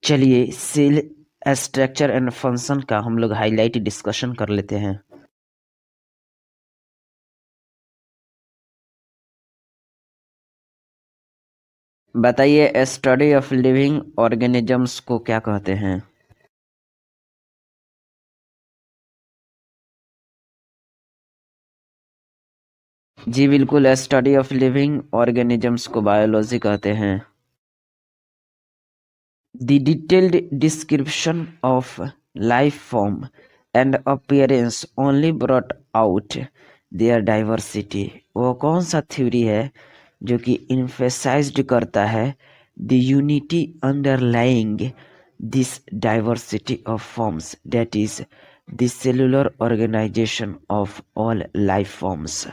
चलिए cell structure and function का हम लोग हाईलाइट डिस्कशन कर लेते हैं। बताइए स्टडी ऑफ लिविंग ऑर्गेनिजम्स को क्या कहते हैं? जी बिल्कुल, स्टडी ऑफ लिविंग ऑर्गेनिजम्स को बायोलॉजी कहते हैं। The detailed description of life form and appearance only brought out their diversity। वो कौन सा थ्योरी है जो कि emphasized करता है the unity underlying this diversity of forms, that is the cellular organization of all life forms।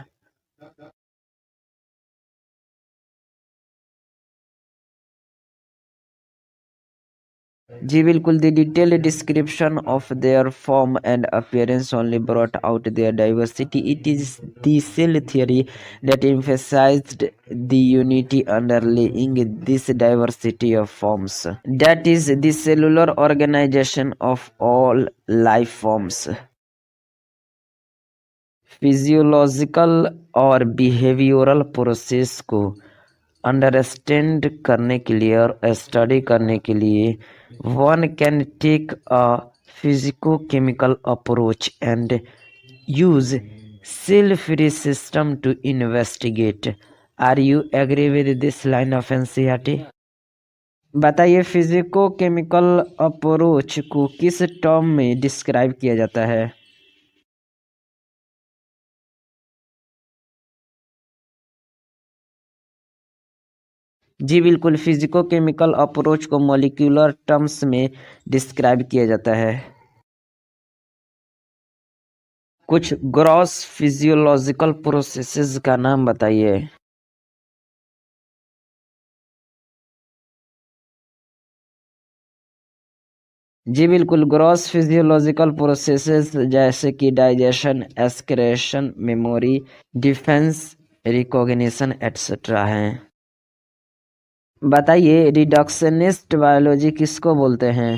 जी बिल्कुल, the detailed description of their form and appearance only brought out their diversity. It is the cell theory that emphasized the unity underlying this diversity of forms, that is the cellular organization of all life forms। Physiological और behavioural process को understand करने के लिए और study करने के लिए one can take a physicochemical approach and use cell free system to investigate. Are you agree with this line of NCERT? बताइए फिजिको केमिकल अप्रोच को किस टर्म में डिस्क्राइब किया जाता है? जी बिल्कुल, फिजिको केमिकल अप्रोच को मॉलिक्यूलर टर्म्स में डिस्क्राइब किया जाता है। कुछ ग्रॉस फिजियोलॉजिकल प्रोसेसेस का नाम बताइए। जी बिल्कुल, ग्रॉस फिजियोलॉजिकल प्रोसेसेस जैसे कि digestion, excretion, memory, defence, recognition etcetera हैं। बताइए रिडक्शनिस्ट बायोलॉजी किसको बोलते हैं?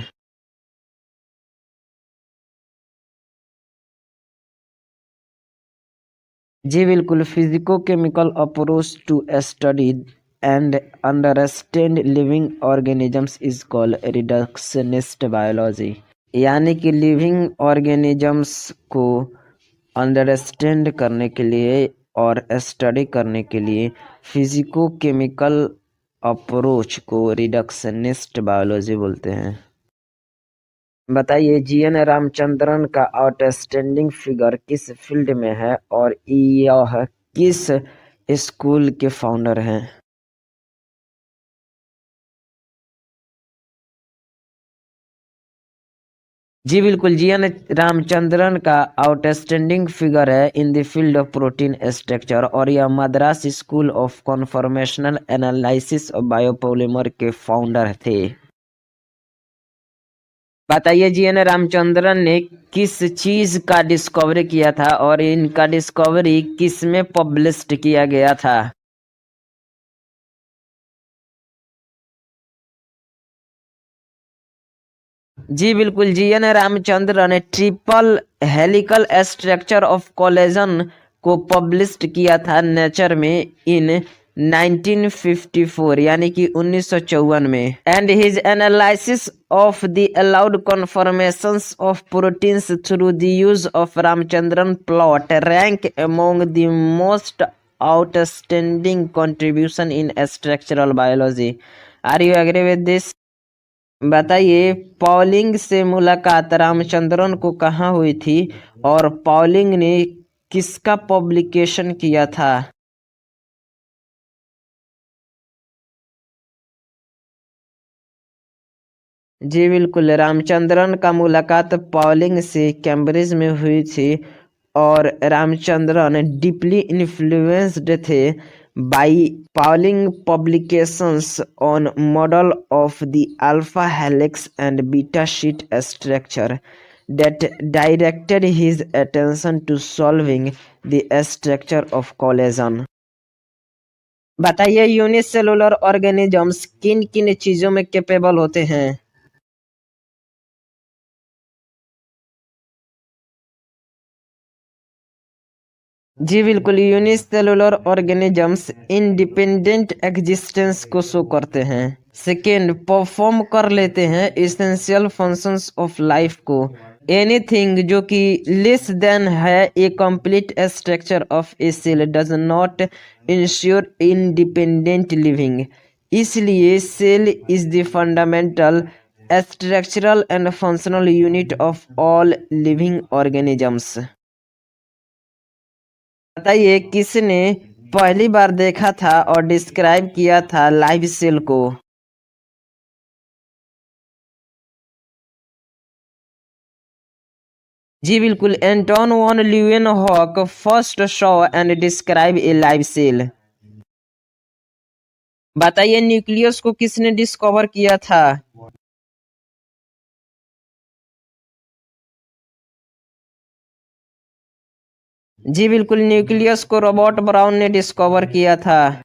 जी बिल्कुल, physico chemical approach to study and understand living organisms is called reductionist biology. यानी कि लिविंग ऑर्गेनिजम्स को अंडरस्टैंड करने के लिए और स्टडी करने के लिए फिजिको केमिकल अप्रोच को रिडक्शनिस्ट बायोलॉजी बोलते हैं। बताइए जीएन रामचंद्रन का आउटस्टैंडिंग फिगर किस फील्ड में है और यह किस स्कूल के फाउंडर हैं? जी बिल्कुल, जीएन रामचंद्रन का आउटस्टैंडिंग फिगर है in the field of protein structure और यह Madras school of conformational analysis और बायोपॉलिमर के फाउंडर थे। बताइए जीएन रामचंद्रन ने किस चीज का डिस्कवरी किया था और इनका डिस्कवरी किस में पब्लिश्ड किया गया था? जी बिल्कुल, जीएन रामचंद्रन ने triple helical structure of collagen को पब्लिश्ड किया था नेचर में इन 1954 यानी कि 1954 में। And his analysis of the allowed conformations of proteins through the use of Ramachandran plot rank among the most outstanding contribution in structural biology. Are you agree with this? बताइए Pauling से मुलाकात रामचंद्रन को कहाँ हुई थी और पॉलिंग ने किसका पब्लिकेशन किया था? जी बिल्कुल, रामचंद्रन का मुलाकात पॉलिंग से कैम्ब्रिज में हुई थी और रामचंद्रन डीपली इन्फ्लुएंस्ड थे by Pauling publications on model of the alpha helix and beta sheet structure that directed his attention to solving the structure of collagen। बताइए यूनिसेलुलर ऑर्गेनिजम्स किन किन चीजों में कैपेबल होते हैं? जी बिल्कुल, यूनिसेलुलर ऑर्गेनिजम्स इंडिपेंडेंट एग्जिस्टेंस को शो करते हैं। सेकेंड, परफॉर्म कर लेते हैं एसेंशियल फंक्शंस ऑफ लाइफ को। एनीथिंग जो कि लेस देन है a complete structure of a cell does not ensure independent living. इसलिए cell is the fundamental structural and functional unit of all living organisms. बताइए किसने पहली बार देखा था और डिस्क्राइब किया था लाइव सेल को? जी बिल्कुल, Anton von Leeuwenhoek first saw and describe a live cell. बताइए न्यूक्लियस को किसने डिस्कवर किया था? जी बिल्कुल, न्यूक्लियस को रॉबर्ट ब्राउन ने डिस्कवर किया था।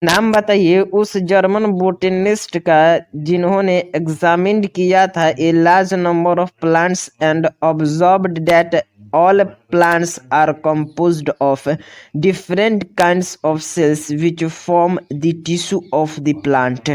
नाम बताइए उस जर्मन बोटेनिस्ट का जिन्होंने एग्जामिन्ड किया था a large number of plants and observed that all plants are composed of different kinds of cells which form the tissue of the plant।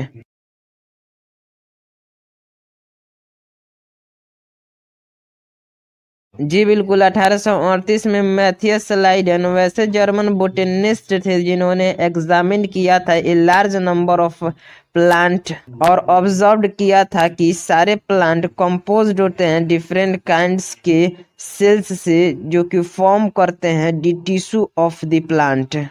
जी बिल्कुल, 1838 में मैथियस लाइडेन वैसे जर्मन बोटेनिस्ट थे जिन्होंने एग्जामिन किया था a large number of plant और observe किया था कि सारे प्लांट कंपोज्ड होते हैं डिफरेंट काइंड्स के सेल्स से जो कि फॉर्म करते हैं the tissue of the plant.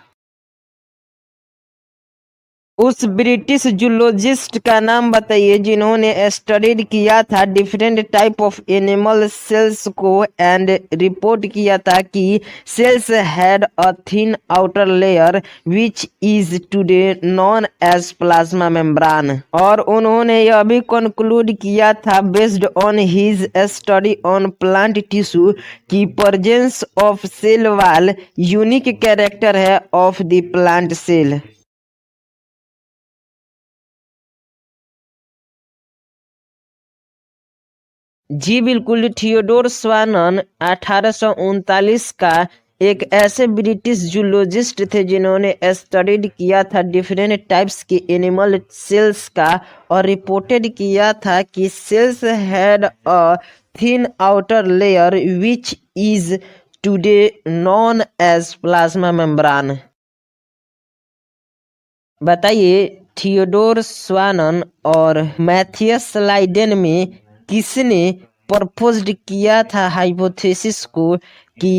उस ब्रिटिश जूलॉजिस्ट का नाम बताइए जिन्होंने स्टडीड किया था different type of animal cells को एंड रिपोर्ट किया था कि cells had a thin outer layer which is today known as plasma membrane. और उन्होंने यह भी कंक्लूड किया था based on his study on plant tissue की presence of cell wall unique character है ऑफ द प्लांट सेल। जी बिल्कुल, Theodore स्वानन 1839 का एक ऐसे ब्रिटिश जूलॉजिस्ट थे जिन्होंने स्टडीड किया था डिफरेंट टाइप्स के एनिमल सेल्स का और रिपोर्टेड किया था कि cells had a thin outer layer which is today known as plasma membrane. बताइए थियोडोर स्वानन और मैथियस लाइडेन में किसने प्रपोज्ड किया था हाइपोथेसिस को कि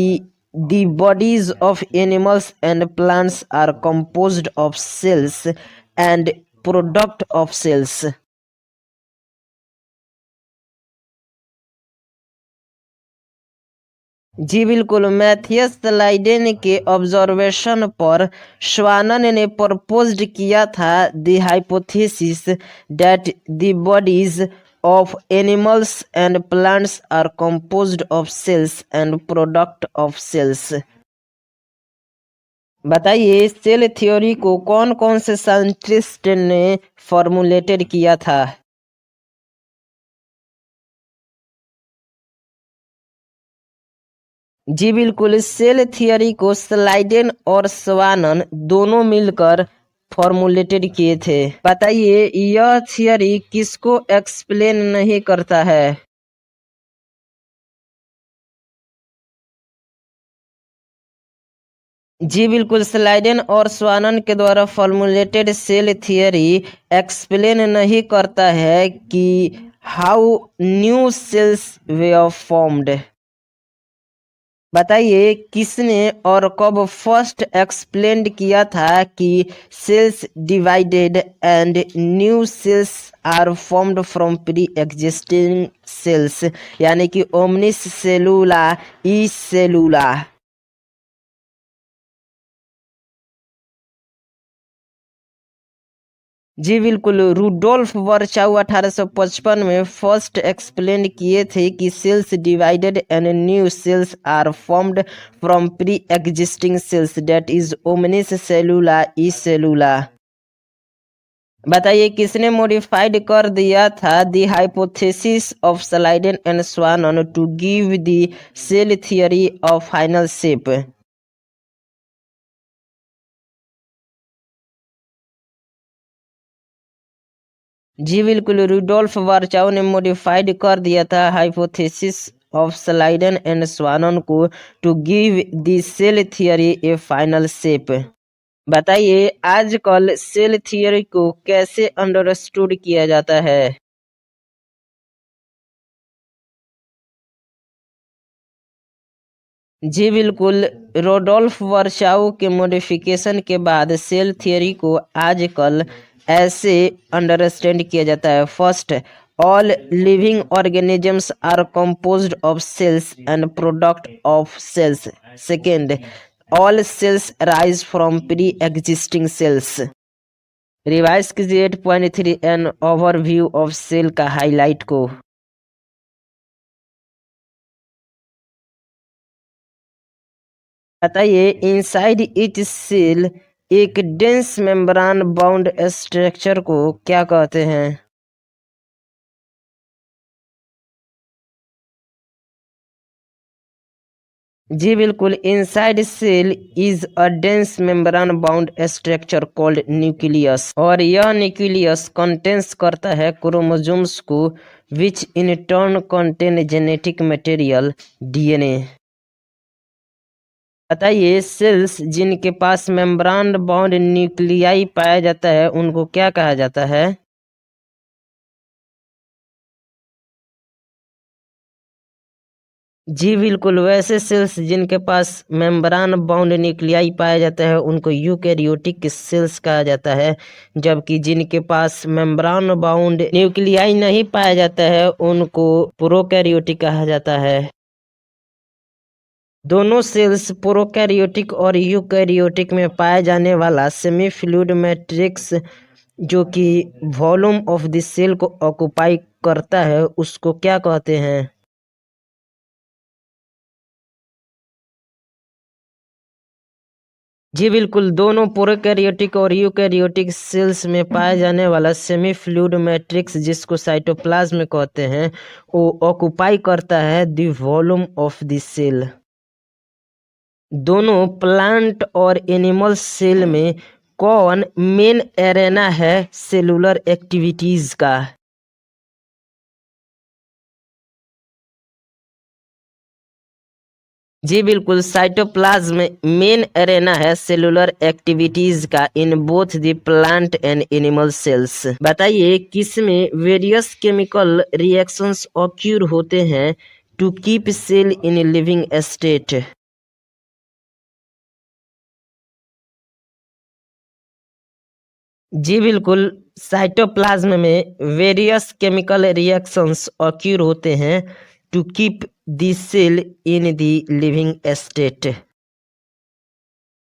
the bodies of animals and plants are composed of cells and product of cells? जी बिल्कुल, मैथियस लाइडेन के ऑब्जर्वेशन पर स्वानन ने प्रपोज्ड किया था the hypothesis that the bodies of animals and plants are composed of cells and product of cells। बताइए cell theory को कौन कौन से साइंटिस्ट ने फॉर्मुलेटेड किया था? जी बिल्कुल, सेल थियरी को स्लाइडेन और स्वानन दोनों मिलकर फॉर्मुलेटेड किए थे। बताइए यह थियरी किसको एक्सप्लेन नहीं करता है? जी बिल्कुल, स्लाइडेन और स्वानन के द्वारा फॉर्मुलेटेड सेल थियरी एक्सप्लेन नहीं करता है कि how new cells were formed. बताइए किसने और कब फर्स्ट एक्सप्लेन किया था कि cells divided and new cells are formed from pre existing cells, यानी कि ओमनिस सेलुला ई सेलुला। जी बिल्कुल, रूडोल्फ वर्चाउ 1855 में फर्स्ट एक्सप्लेन किए थे कि cells divided and new cells are formed from pre existing cells that is ओमनिस सेलुला ई सेलुला। बताइए किसने मॉडिफाइड कर दिया था the hypothesis of Schleiden and Schwann to give the cell theory of final shape? जी बिल्कुल, रुडोल्फ वार्चाउ ने मॉडिफाइड कर दिया था hypothesis of Schleiden and Schwann को to give the cell theory a final shape. बताइए आजकल सेल थियरी को कैसे अंडरस्टूड किया जाता है? जी बिल्कुल, रोडोल्फ वर्शाउ के मॉडिफिकेशन के बाद सेल थ्योरी को आजकल ऐसे अंडरस्टैंड किया जाता है। First, all living organisms are composed of cells and product of cells. Second, all cells rise from pre existing cells. Revise कीजिए 8.3 एन ओवरव्यू ऑफ सेल का हाईलाइट को। बताइए इनसाइड ईच सेल एक डेंस मेम्ब्रेन बाउंड स्ट्रक्चर को क्या कहते हैं? जी बिल्कुल, inside cell is a dense membrane bound structure called nucleus, और यह न्यूक्लियस कंटेन्स करता है क्रोमोसोम्स को which in turn contain genetic material DNA. बताइए सेल्स जिनके पास मेम्ब्रेन बाउंड न्यूक्लियाई पाया जाता है उनको क्या कहा जाता है? जी बिल्कुल, वैसे सेल्स जिनके पास मेम्ब्रेन बाउंड न्यूक्लियाई पाया जाता है उनको यूकैरियोटिक सेल्स कहा जाता है, जबकि जिनके पास मेम्ब्रेन बाउंड न्यूक्लियाई नहीं पाया जाता है उनको प्रोकैरियोटिक कहा जाता है। दोनों सेल्स प्रोकैरियोटिक और यूकैरियोटिक में पाए जाने वाला सेमी फ्लूइड मैट्रिक्स जो कि वॉल्यूम ऑफ द सेल को ऑक्युपाई करता है उसको क्या कहते हैं? जी बिल्कुल, दोनों प्रोकैरियोटिक और यूकैरियोटिक सेल्स में पाए जाने वाला सेमी फ्लूइड मैट्रिक्स जिसको साइटोप्लाज्म कहते हैं वो ऑक्युपाई करता है the volume of the cell. दोनों प्लांट और एनिमल सेल में कौन मेन एरेना है सेलुलर एक्टिविटीज का? जी बिल्कुल, साइटोप्लाज्म मेन एरेना है सेलुलर एक्टिविटीज का in both the plant and animal cells. बताइए किसमें वेरियस केमिकल रिएक्शंस ऑक्यूर होते हैं to keep cell in living state? जी बिल्कुल, साइटोप्लाज्म में वेरियस केमिकल रिएक्शंस ऑक्यूर होते हैं to keep the cell in the living state.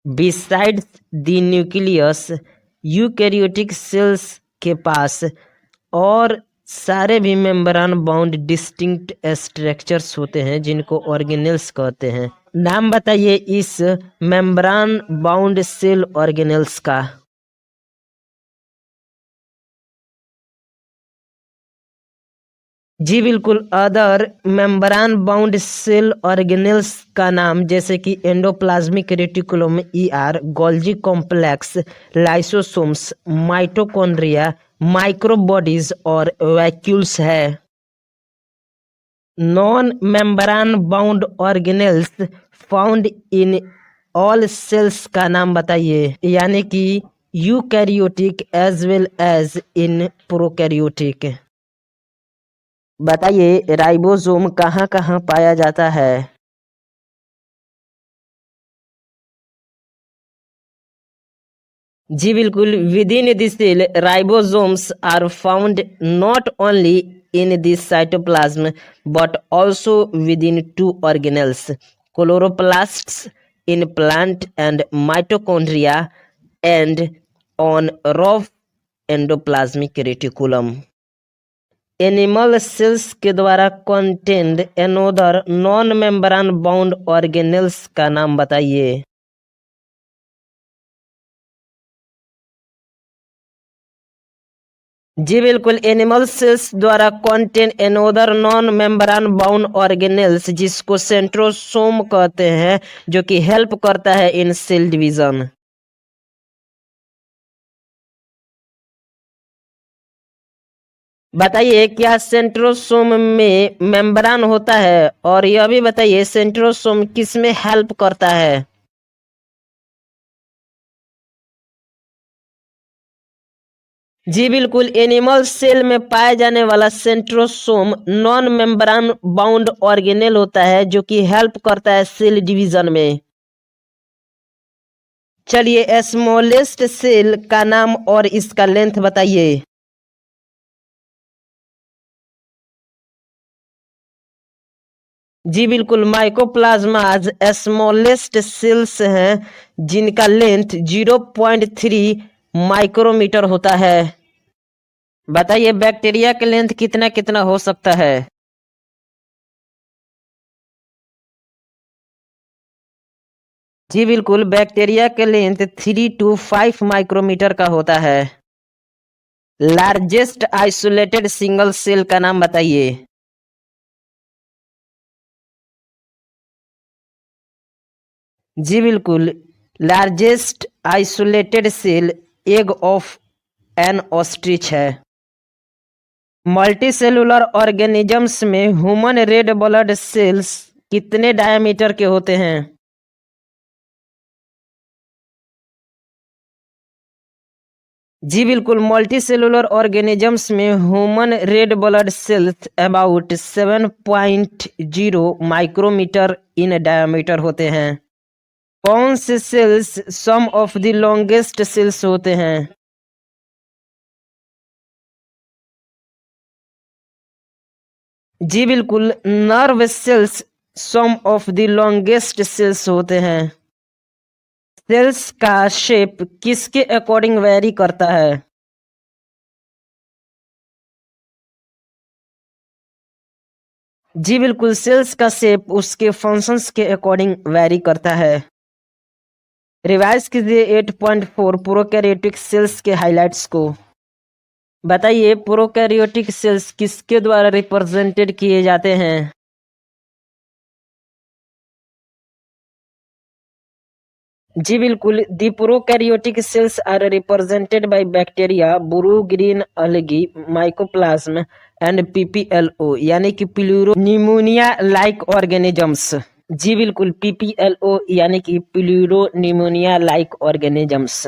Besides the nucleus eukaryotic cells के पास और सारे भी मेम्ब्रेन बाउंड डिस्टिंक्ट स्ट्रक्चर्स होते हैं जिनको ऑर्गेनेल्स कहते हैं। नाम बताइए इस मेम्ब्रेन बाउंड सेल ऑर्गेनेल्स का। जी बिल्कुल, other membrane bound cell organelles का नाम जैसे कि endoplasmic reticulum ER, Golgi complex, lysosomes, mitochondria, microbodies और वैक्यूल्स है। Non membrane bound organelles found in all cells का नाम बताइए, यानी कि eukaryotic as well as in prokaryotic. बताइए राइबोसोम कहाँ कहाँ पाया जाता है? जी बिल्कुल, within the cell ribosomes are found not only in the cytoplasm but also within two organelles, chloroplasts in plant and mitochondria and on rough endoplasmic reticulum। Animal cells के द्वारा contained another non membrane bound organelles का नाम बताइए। जी बिल्कुल, animal cells द्वारा contain another non membrane bound organelles जिसको centrosome कहते हैं जो कि हेल्प करता है इन सेल डिवीजन। बताइए क्या सेंट्रोसोम में मेम्ब्रान होता है, और यह भी बताइए सेंट्रोसोम किस में हेल्प करता है। जी बिल्कुल, एनिमल सेल में पाए जाने वाला centrosome non membrane bound organelle होता है जो कि हेल्प करता है सेल डिवीजन में। चलिए स्मॉलेस्ट सेल का नाम और इसका लेंथ बताइए। जी बिल्कुल, माइकोप्लाज्माज स्मॉलेस्ट सेल्स हैं जिनका लेंथ 0.3 माइक्रोमीटर होता है। बताइए बैक्टीरिया का लेंथ कितना कितना हो सकता है। जी बिल्कुल, बैक्टीरिया का लेंथ 3 to 5 माइक्रोमीटर का होता है। लार्जेस्ट आइसोलेटेड सिंगल सेल का नाम बताइए। जी बिल्कुल, largest isolated cell egg of an ostrich है। मल्टीसेलुलर ऑर्गेनिजम्स में ह्यूमन रेड ब्लड सेल्स कितने डायमीटर के होते हैं। जी बिल्कुल, मल्टीसेलुलर ऑर्गेनिजम्स में human red blood cells about 7.0 micrometre in diameter होते हैं। कौन से cells some of the longest cells होते हैं। जी बिल्कुल, nerve cells some of the longest cells होते हैं। सेल्स का शेप किसके अकॉर्डिंग वेरी करता है। जी बिल्कुल, सेल्स का शेप उसके फंक्शंस के अकॉर्डिंग वेरी करता है। रिवाइज कीजिए 8.4 प्रोकैरियोटिक सेल्स के हाइलाइट्स को। बताइए प्रोकैरियोटिक सेल्स किसके द्वारा रिप्रेजेंटेड किए जाते हैं। जी बिल्कुल, the prokaryotic cells are represented by bacteria, blue green algae, mycoplasma and PPLO यानी कि प्लूरो निमोनिया लाइक ऑर्गेनिजम्स। जी बिल्कुल, पीपीएलओ यानी कि प्लूरो निमोनिया लाइक ऑर्गेनिजम्स।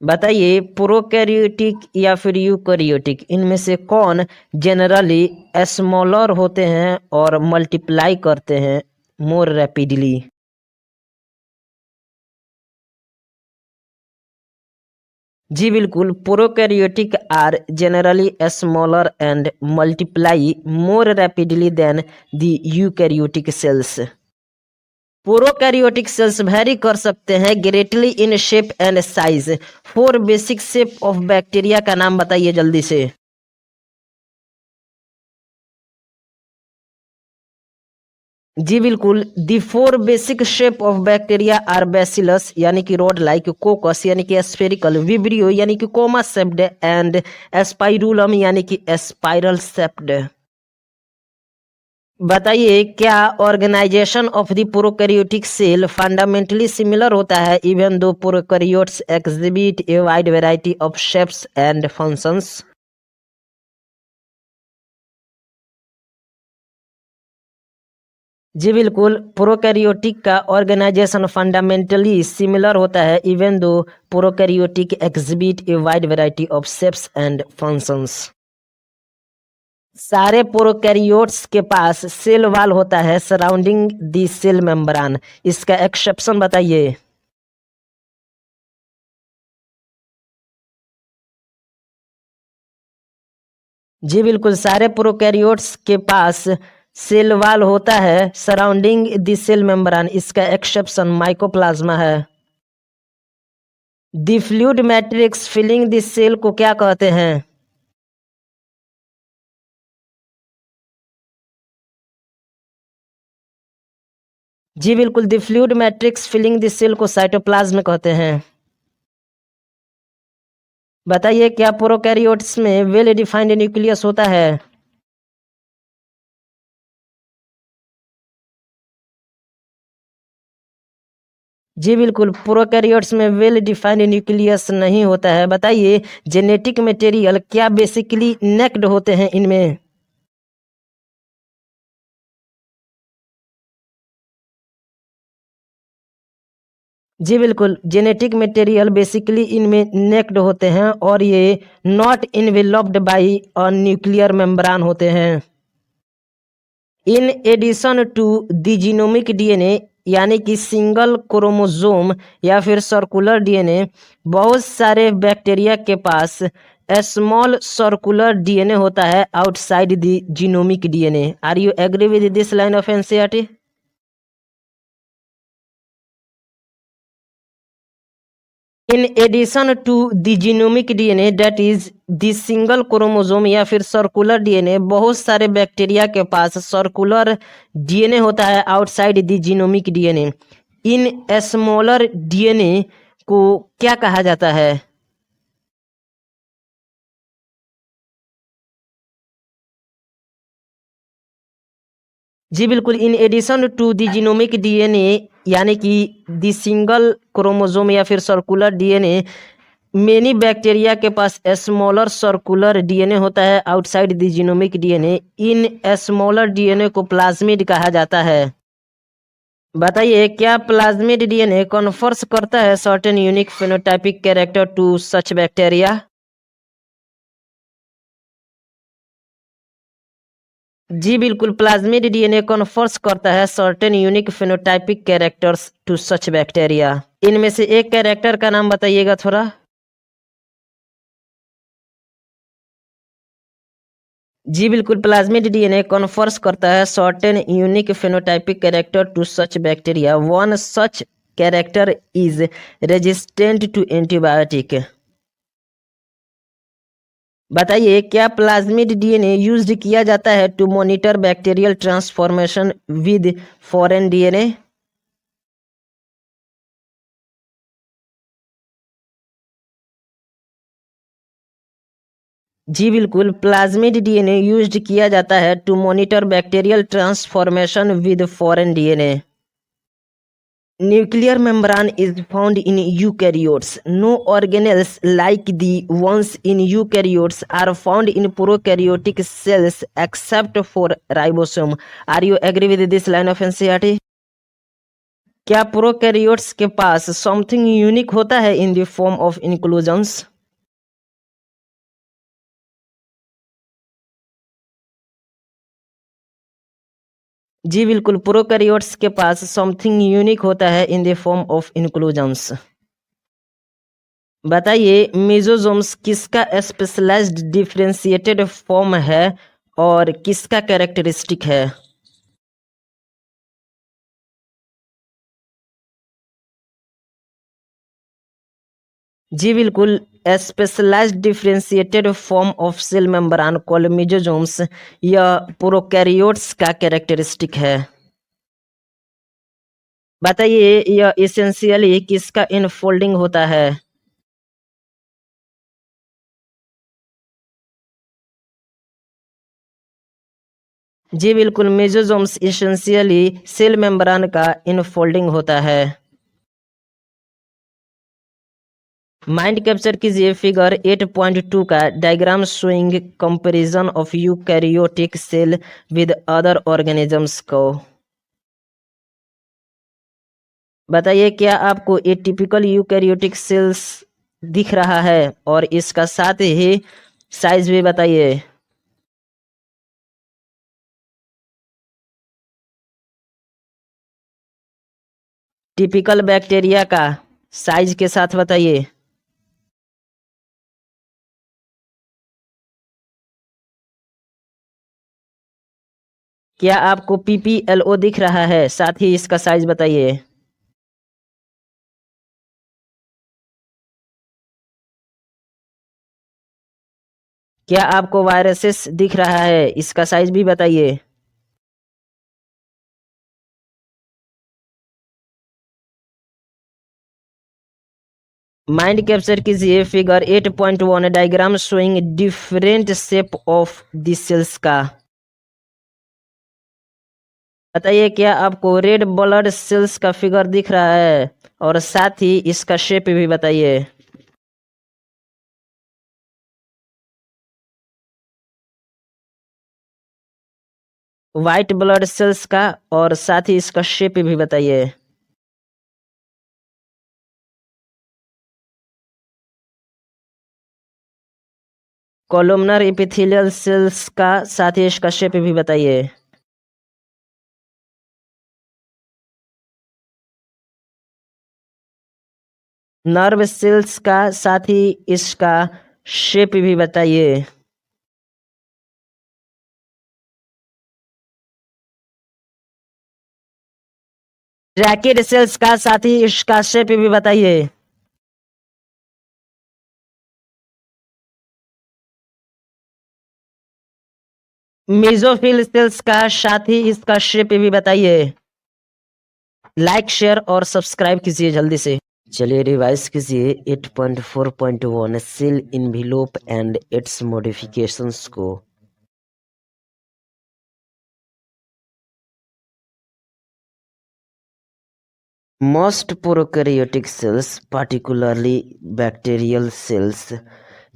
बताइए प्रोकैरियोटिक या फिर यूकैरियोटिक इनमें से कौन जनरली स्मॉलर होते हैं और मल्टीप्लाई करते हैं मोर रैपिडली। जी बिल्कुल, prokaryotic are generally smaller and multiply more rapidly than the eukaryotic cells. Prokaryotic cells vary कर सकते हैं greatly in shape and size. Four basic shape of bacteria का नाम बताइए जल्दी से। जी बिल्कुल, the four basic shape of bacteria are bacillus यानी कि रॉड लाइक, कोकस यानी कि स्फेरिकल, विब्रियो यानी कि कोमा शेप्ड एंड स्पाइरुलम यानी कि स्पाइरल शेप्ड। बताइए क्या organisation of the prokaryotic cell fundamentally similar होता है even though prokaryotes exhibit a wide variety of shapes and functions. जी बिल्कुल, प्रोकैरियोटिक का ऑर्गेनाइजेशन फंडामेंटली सिमिलर होता है इवन दो prokaryotic exhibit a wide variety of shapes and functions. सारे prokaryotes के पास सेल वॉल होता है सराउंडिंग दी सेल मेम्ब्रेन। इसका एक्सेप्शन बताइए। जी बिल्कुल, सारे प्रोकैरियोट्स के पास सेल वॉल होता है सराउंडिंग दी सेल मेम्ब्रेन। इसका एक्सेप्शन माइकोप्लाज्मा है। दी फ्लूइड मैट्रिक्स फिलिंग दी सेल को क्या कहते हैं। जी बिल्कुल, दी फ्लूइड मैट्रिक्स फिलिंग दी सेल को साइटोप्लाज्म कहते हैं। बताइए क्या प्रोकैरियोट्स में वेल डिफाइंड न्यूक्लियस होता है। जी बिल्कुल, प्रोकैरियोट्स में वेल डिफाइंड न्यूक्लियस नहीं होता है। बताइए जेनेटिक मटेरियल क्या बेसिकली नेक्ड होते हैं इनमें? जी बिल्कुल, जेनेटिक मटेरियल बेसिकली इनमें नेक्ड होते हैं और ये not enveloped by a nuclear membrane होते हैं। In addition to the genomic DNA यानी कि सिंगल क्रोमोसोम या फिर सर्कुलर डीएनए, बहुत सारे बैक्टीरिया के पास स्मॉल सर्कुलर डीएनए होता है outside the genomic DNA. Are you agree with this line of NCERT? In addition to the genomic DNA that is the single chromosome या फिर circular DNA, बहुत सारे bacteria के पास सर्कुलर डीएनए होता है outside the genomic DNA. इन smaller DNA को क्या कहा जाता है? जी बिल्कुल, in addition to the genomic DNA यानी कि द सिंगल क्रोमोसोम या फिर सर्कुलर डीएनए, मेनी बैक्टीरिया के पास स्मॉलर सर्कुलर डीएनए होता है आउटसाइड द जीनोमिक डीएनए। इन स्मॉलर डीएनए को प्लाज्मिड कहा जाता है। बताइए क्या प्लाज्मिड डीएनए कन्फर्स करता है certain unique phenotypic character to such bacteria? जी बिल्कुल, प्लाज्मिड डीएनए कन्फर्स करता है certain unique phenotypic characters to such bacteria. इनमें से एक कैरेक्टर का नाम बताइएगा थोड़ा। जी बिल्कुल, प्लाज्मिड डीएनए कन्फर्स करता है certain unique phenotypic character to such bacteria. One such character is resistant to antibiotic. बताइए क्या प्लाज्मिड डीएनए यूज्ड किया जाता है to monitor bacterial transformation with foreign DNA? जी बिल्कुल, प्लाज्मिड डीएनए यूज्ड किया जाता है to monitor bacterial transformation with foreign DNA. Nuclear membrane is found in eukaryotes. No organelles like the ones in eukaryotes are found in prokaryotic cells except for ribosome. Are you agree with this line of NCERT? क्या prokaryotes के पास something unique होता है in the form of inclusions? जी बिल्कुल, prokaryotes के पास something unique होता है in the form of inclusions. बताइए मेसोजोम्स किसका स्पेशलाइज्ड डिफरेंशिएटेड फॉर्म है और किसका कैरेक्टरिस्टिक है? जी बिल्कुल, specialised differentiated form of cell membrane called mesosomes, यह प्रोकैरियोट्स का कैरेक्टरिस्टिक है। बताइए यह एसेंशियली किसका इनफोल्डिंग होता है? जी बिल्कुल, मेसोजोम्स एसेंशियली सेल मेम्ब्रेन का इनफोल्डिंग होता है। माइंड कैप्चर कीजिए फिगर 8.2 का diagram showing comparison of eukaryotic cell with other organisms को। बताइए क्या आपको ए टिपिकल यूकैरियोटिक सेल्स दिख रहा है और इसका साथ ही साइज भी बताइए। टिपिकल बैक्टीरिया का साइज के साथ बताइए। क्या आपको पीपीएलओ दिख रहा है? साथ ही इसका साइज बताइए। क्या आपको वायरसेस दिख रहा है? इसका साइज भी बताइए। माइंड कैप्चर कीजिए figure 8.1 diagram showing different shape of the cells का। बताइए क्या आपको रेड ब्लड सेल्स का फिगर दिख रहा है, और साथ ही इसका शेप भी बताइए। व्हाइट ब्लड सेल्स का, और साथ ही इसका शेप भी बताइए। कॉलमनर एपिथेलियल सेल्स का, साथ ही इसका शेप भी बताइए। नर्व सेल्स का, साथ ही इसका शेप भी बताइए। रैकेट सेल्स का, साथ ही इसका शेप भी बताइए। मेसोफिल सेल्स का, साथ ही इसका शेप भी बताइए। लाइक शेयर और सब्सक्राइब कीजिए जल्दी से। चलिए रिवाइज कीजिए 8.4.1 सेल इन्वेलोप एंड इट्स मॉडिफिकेशंस को। Most prokaryotic cells particularly bacterial cells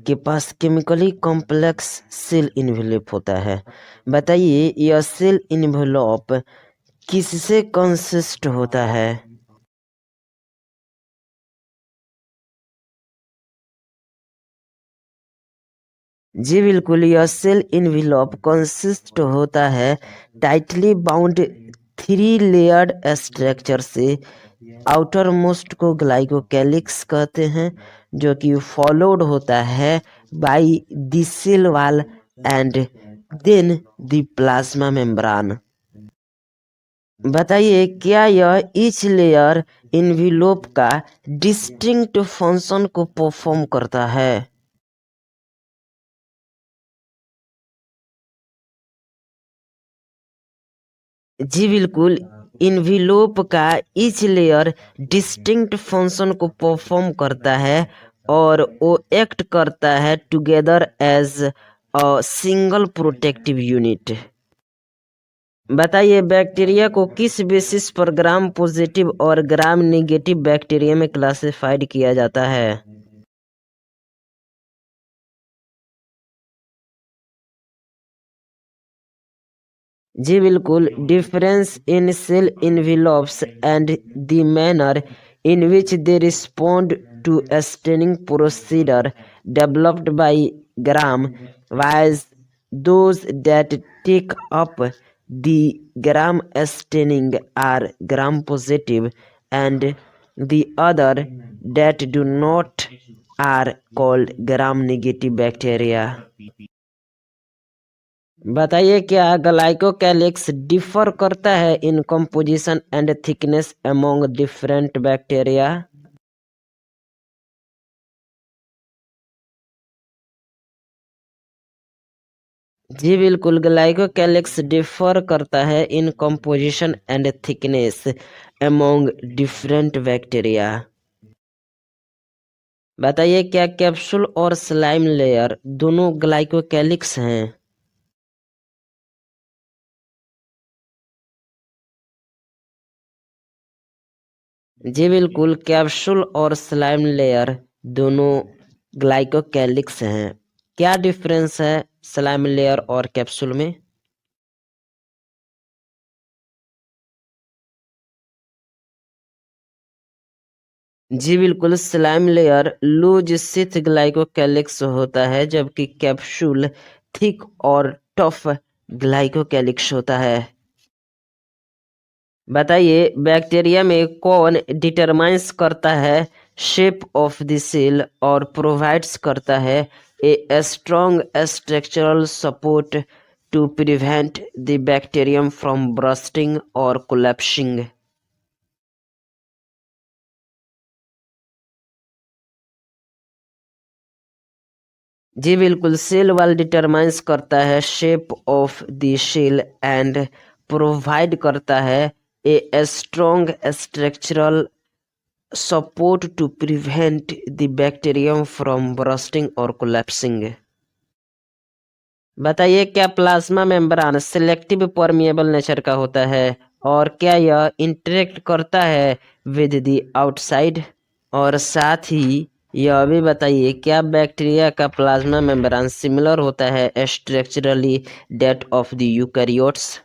के पास केमिकली कॉम्प्लेक्स सेल इन्वेलप होता है। बताइए यह सेल इन्वेलप किससे कंसिस्ट होता है। जी बिल्कुल, यह सेल इन्वेलप कंसिस्ट होता है टाइटली बाउंड 3 लेयर्ड स्ट्रक्चर से। आउटर मोस्ट को ग्लाइकोकैलिक्स कहते हैं, जो कि फॉलोड होता है by the cell wall and then the plasma membrane. बताइए क्या यह ईच लेयर इन्वेलप का डिस्टिंक्ट फंक्शन को परफॉर्म करता है। जी बिल्कुल, इन्वेलप का ईच लेयर डिस्टिंक्ट फंक्शन को परफॉर्म करता है, और वो एक्ट करता है together as a single protective unit. बताइए बैक्टीरिया को किस बेसिस पर ग्राम पॉजिटिव और ग्राम नेगेटिव बैक्टीरिया में क्लासिफाइड किया जाता है। जी बिल्कुल, difference in cell envelopes and the manner in which they respond to staining procedure developed by gram wise those that take up the gram staining are gram positive and the other that do not are called gram negative bacteria। बताइए क्या glycocalyx differ करता है in composition and thickness among different bacteria. जी बिल्कुल, glycocalyx differ करता है in composition and thickness among different bacteria. बताइए क्या कैप्सूल और स्लाइम लेयर दोनों ग्लाइकोकैलिक्स हैं। जी बिल्कुल, कैप्सूल और स्लाइम लेयर दोनों ग्लाइकोकैलिक्स हैं। क्या डिफरेंस है स्लाइम लेयर और कैप्सूल में। जी बिल्कुल, slime layer loose sheath glycocalyx होता है, जबकि कैप्सूल थिक और टफ ग्लाइकोकैलिक्स होता है। बताइए बैक्टीरिया में कौन डिटरमाइंस करता है शेप ऑफ द सेल और प्रोवाइड्स करता है a strong structural support to prevent the bacterium from bursting और कोलैप्सिंग। जी बिल्कुल, सेल वॉल डिटरमाइंस करता है shape of the cell and provide करता है a strong structural support to prevent the bacterium from bursting और कोलैप्सिंग। बताइए क्या plasma membrane selective permeable nature का होता है और क्या यह इंटरेक्ट करता है विद द आउटसाइड। और साथ ही यह भी बताइए क्या बैक्टीरिया का प्लाज्मा मेम्ब्रेन सिमिलर होता है structurally that of the eukaryotes.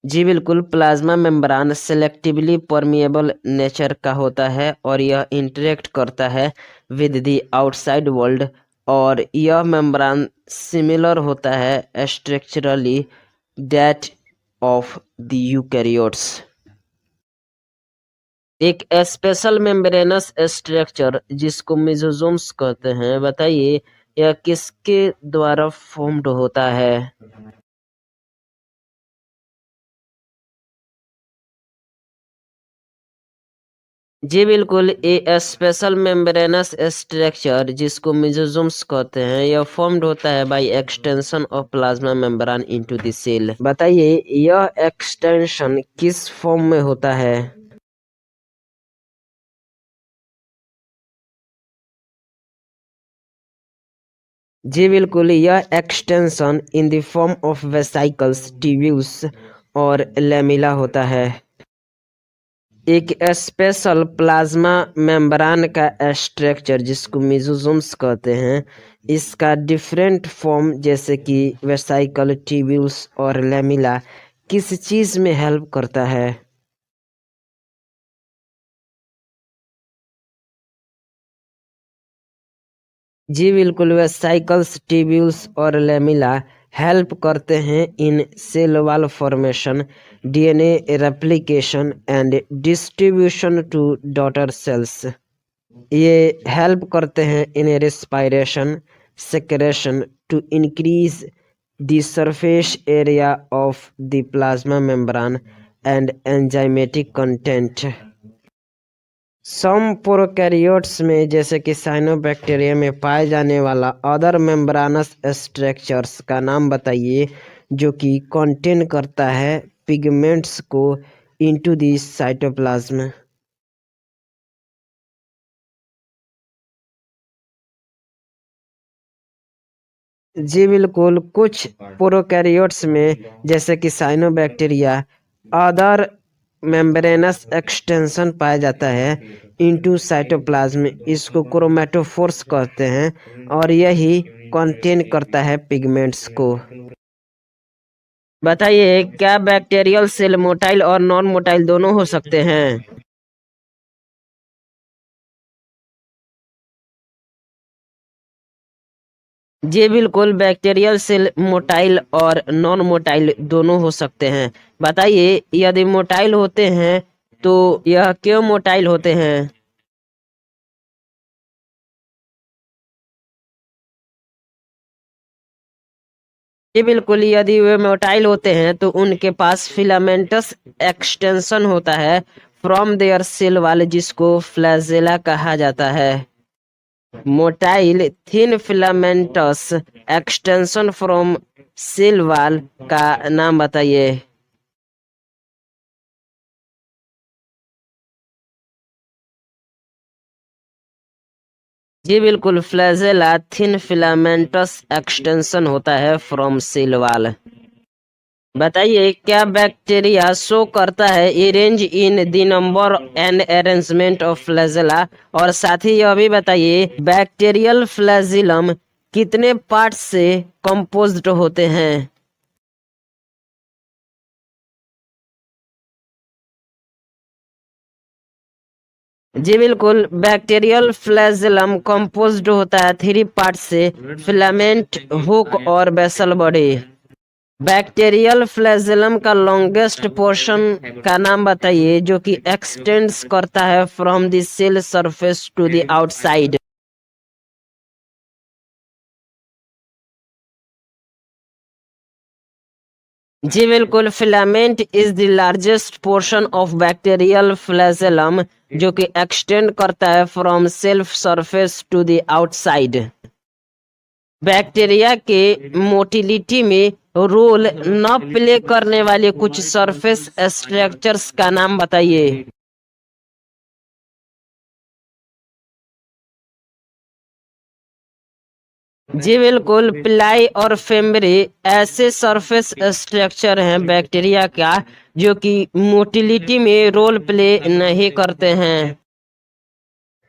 जी बिल्कुल, plasma membrane selectively permeable nature का होता है और यह इंटरेक्ट करता है विद द आउटसाइड वर्ल्ड और यह मेम्ब्रेन सिमिलर होता है structurally that of the eukaryotes. एक स्पेशल मेम्ब्रेनस स्ट्रक्चर जिसको मेसोजोम्स कहते हैं, बताइए यह किसके द्वारा फॉर्म्ड होता है। जी बिल्कुल, ये स्पेशल मेम्ब्रेनस स्ट्रक्चर जिसको मेसोजोम्स कहते हैं यह फॉर्म्ड होता है by extension of plasma membrane into the cell. बताइए यह एक्सटेंशन किस फॉर्म में होता है। जी बिल्कुल, यह extension in the form of vesicles, tubules और लेमिला होता है। एक स्पेशल प्लाज्मा मेम्ब्रेन का स्ट्रक्चर जिसको मेसोजोम्स कहते हैं, इसका डिफरेंट फॉर्म जैसे कि वेसिकल, ट्यूब्यूल्स और लेमिला किस चीज में हेल्प करता है। जी बिल्कुल, वेसिकल्स, ट्यूब्यूल्स और लेमिला हेल्प करते हैं in cell wall formation, DNA replication and distribution to daughter cells. ये हेल्प करते हैं in respiration, secretion to increase the surface area of the plasma membrane and enzymatic content. Some prokaryotes में जैसे कि cyanobacteria में पाए जाने वाला अदर मेम्ब्रेनस स्ट्रक्चर्स का नाम बताइए जो कि कंटेन करता है पिगमेंट्स को इनटू द साइटोप्लाज्म। जी बिल्कुल, कुछ प्रोकैरियोट्स में जैसे कि साइनोबैक्टीरिया अदर मेम्ब्रेनस एक्सटेंशन पाया जाता है इनटू साइटोप्लाज्म, इसको क्रोमैटोफोर्स कहते हैं और यही कंटेन करता है पिगमेंट्स को। बताइए क्या बैक्टीरियल सेल मोटाइल और नॉन मोटाइल दोनों हो सकते हैं। जी बिल्कुल, बैक्टीरियल सेल मोटाइल और नॉन मोटाइल दोनों हो सकते हैं। बताइए यदि मोटाइल होते हैं तो यह क्यों मोटाइल होते हैं। जी बिल्कुल, यदि वे मोटाइल होते हैं तो उनके पास फिलामेंटस एक्सटेंशन होता है फ्रॉम देयर सेल वाल जिसको फ्लैजेला कहा जाता है। Motile thin filamentous extension from cell wall का नाम बताइए। जी बिल्कुल, फ्लैजेला थिन फिलामेंटस एक्सटेंशन होता है फ्रॉम सेल वाल। बताइए क्या बैक्टीरिया शो करता है a range in the number and arrangement of flagella. और साथ ही यह भी बताइए बैक्टीरियल फ्लैजिलम कितने पार्ट से कंपोज्ड होते हैं। जी बिल्कुल, बैक्टीरियल फ्लैजिलम कंपोज्ड होता है थ्री पार्ट से, फिलामेंट, हुक और बेसल बॉडी। बैक्टीरियल फ्लैजेलम का लॉन्गेस्ट पोर्शन का नाम बताइए जो कि एक्सटेंड्स करता है from the cell surface to the outside. जी बिल्कुल, filament is the largest portion of bacterial flagellum जो कि एक्सटेंड करता है from self surface to the outside. Bacteria के मोटिलिटी में रोल न प्ले करने वाले कुछ सरफेस स्ट्रक्चर्स का नाम बताइए। जी बिल्कुल, पिलाई और फेम्बरी ऐसे सरफेस स्ट्रक्चर हैं बैक्टीरिया का जो कि मोटिलिटी में रोल प्ले नहीं करते हैं।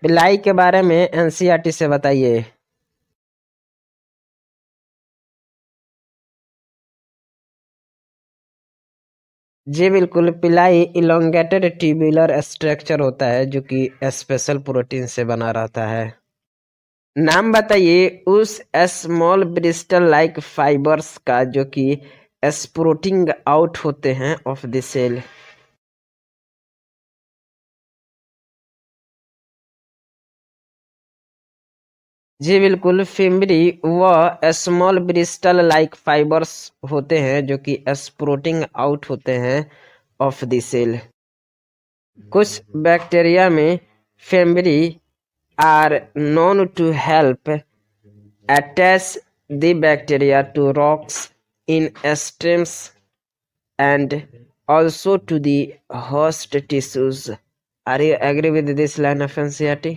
पिलाई के बारे में एनसीईआरटी से बताइए। जी बिल्कुल, पिलाई इलोंगेटेड ट्यूबुलर स्ट्रक्चर होता है जो कि स्पेशल प्रोटीन से बना रहता है। नाम बताइए उस स्मॉल ब्रिस्टल लाइक फाइबर्स का जो कि स्प्रोटिंग आउट होते हैं ऑफ द सेल। जी बिल्कुल, फिम्बरी वह स्मॉल ब्रिस्टल लाइक फाइबर्स होते हैं जो कि स्प्रोटिंग आउट होते हैं ऑफ द सेल। कुछ बैक्टीरिया में February are known to help attach the bacteria to rocks in stems and also to the host tissues. Are you agree with this line of NCERT?